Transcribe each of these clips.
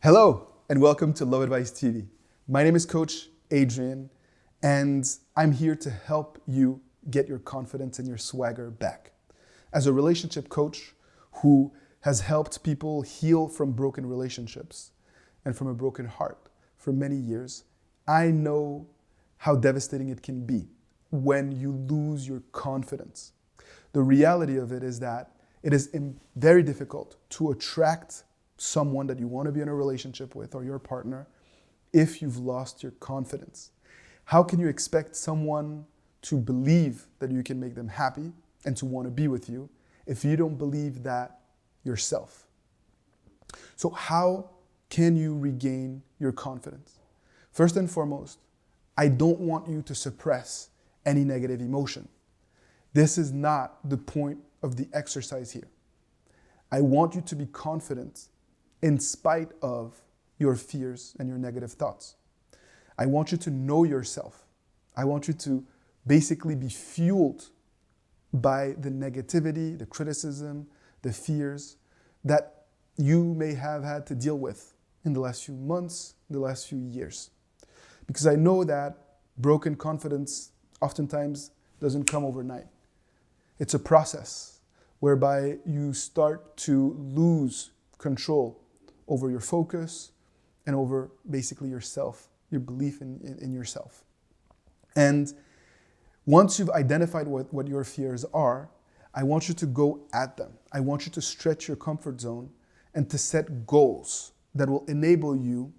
Hello, and welcome to Love Advice TV. My name is Coach Adrian, and I'm here to help you get your confidence and your swagger back. As a relationship coach who has helped people heal from broken relationships and from a broken heart for many years, I know how devastating it can be when you lose your confidence. The reality of it is that it is very difficult to attract someone that you want to be in a relationship with or your partner if you've lost your confidence. How can you expect someone to believe that you can make them happy and to want to be with you if you don't believe that yourself? So how can you regain your confidence? First and foremost, I don't want you to suppress any negative emotion. This is not the point of the exercise here. I want you to be confident in spite of your fears and your negative thoughts. I want you to know yourself. I want you to basically be fueled by the negativity, the criticism, the fears that you may have had to deal with in the last few months, the last few years. Because I know that broken confidence oftentimes doesn't come overnight. It's a process whereby you start to lose control over your focus and over basically yourself, your belief in yourself. And once you've identified what your fears are, I want you to go at them. I want you to stretch your comfort zone and to set goals that will enable you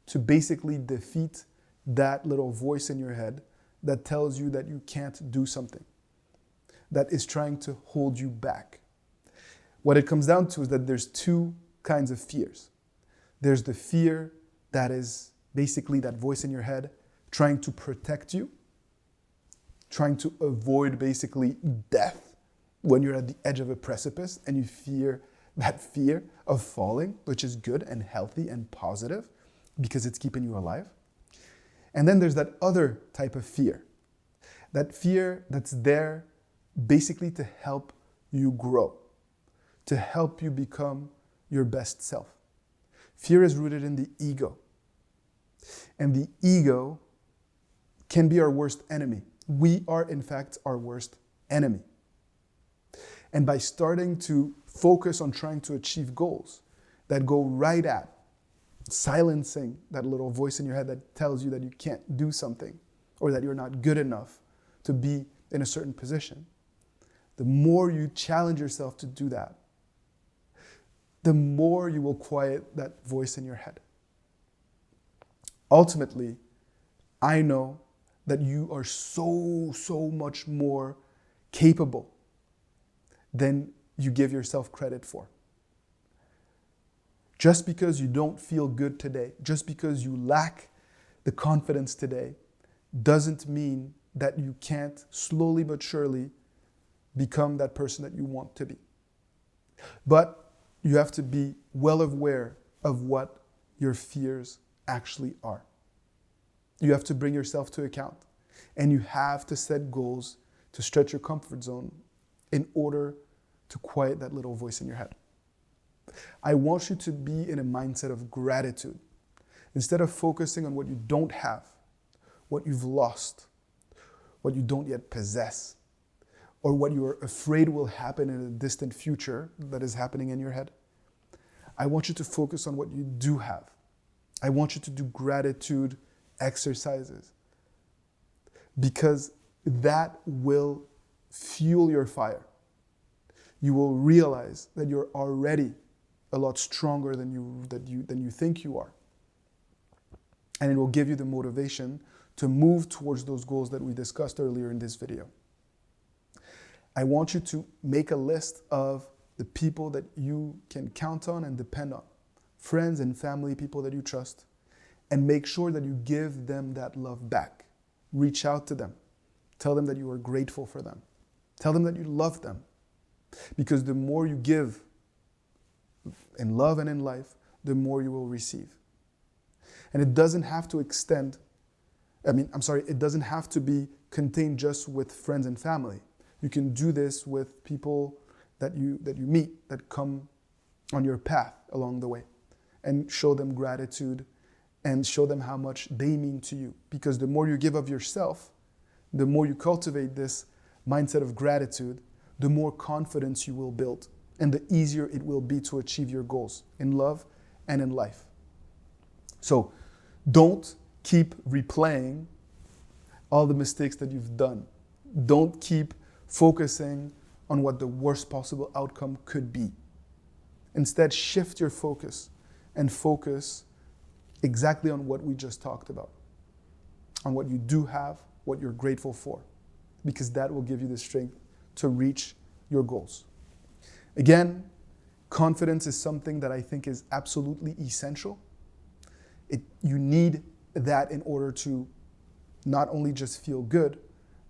to basically defeat that little voice in your head that tells you that you can't do something, that is trying to hold you back. What it comes down to is that there's two kinds of fears. There's the fear that is basically that voice in your head trying to protect you, trying to avoid basically death when you're at the edge of a precipice and you fear that fear of falling, which is good and healthy and positive because it's keeping you alive. And then there's that other type of fear, that fear that's there basically to help you grow, to help you become your best self. Fear is rooted in the ego. And the ego can be our worst enemy. We are, in fact, our worst enemy. And by starting to focus on trying to achieve goals that go right at silencing that little voice in your head that tells you that you can't do something or that you're not good enough to be in a certain position, the more you challenge yourself to do that, the more you will quiet that voice in your head. Ultimately, I know that you are so much more capable than you give yourself credit for. Just because you don't feel good today, just because you lack the confidence today, doesn't mean that you can't slowly but surely become that person that you want to be. But you have to be well aware of what your fears actually are. You have to bring yourself to account. And you have to set goals to stretch your comfort zone in order to quiet that little voice in your head. I want you to be in a mindset of gratitude. Instead of focusing on what you don't have, what you've lost, what you don't yet possess, or what you are afraid will happen in a distant future that is happening in your head. I want you to focus on what you do have. I want you to do gratitude exercises because that will fuel your fire. You will realize that you're already a lot stronger than you think you are. And it will give you the motivation to move towards those goals that we discussed earlier in this video. I want you to make a list of the people that you can count on and depend on, friends and family, people that you trust, and make sure that you give them that love back. Reach out to them. Tell them that you are grateful for them. Tell them that you love them. Because the more you give in love and in life, the more you will receive. And it doesn't have to it doesn't have to be contained just with friends and family. You can do this with people that you meet, that come on your path along the way. and show them gratitude and show them how much they mean to you. Because the more you give of yourself, the more you cultivate this mindset of gratitude, the more confidence you will build and the easier it will be to achieve your goals in love and in life. So don't keep replaying all the mistakes that you've done. Don't keep focusing on what the worst possible outcome could be. Instead, shift your focus and focus exactly on what we just talked about, on what you do have, what you're grateful for, because that will give you the strength to reach your goals. Again, confidence is something that I think is absolutely essential. You need that in order to not only just feel good,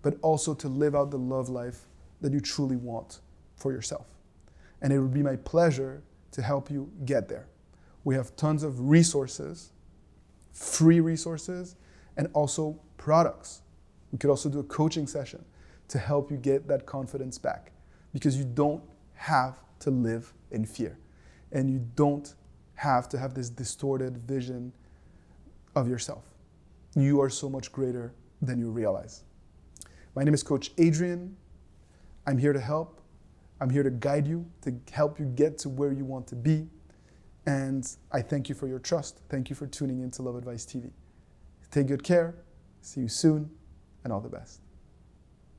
but also to live out the love life that you truly want for yourself. And it would be my pleasure to help you get there. We have tons of resources, free resources, and also products. We could also do a coaching session to help you get that confidence back, because you don't have to live in fear, and you don't have to have this distorted vision of yourself. You are so much greater than you realize. My name is Coach Adrian. I'm here to help. I'm here to guide you, to help you get to where you want to be. And I thank you for your trust. Thank you for tuning in to Love Advice TV. Take good care. See you soon, and all the best.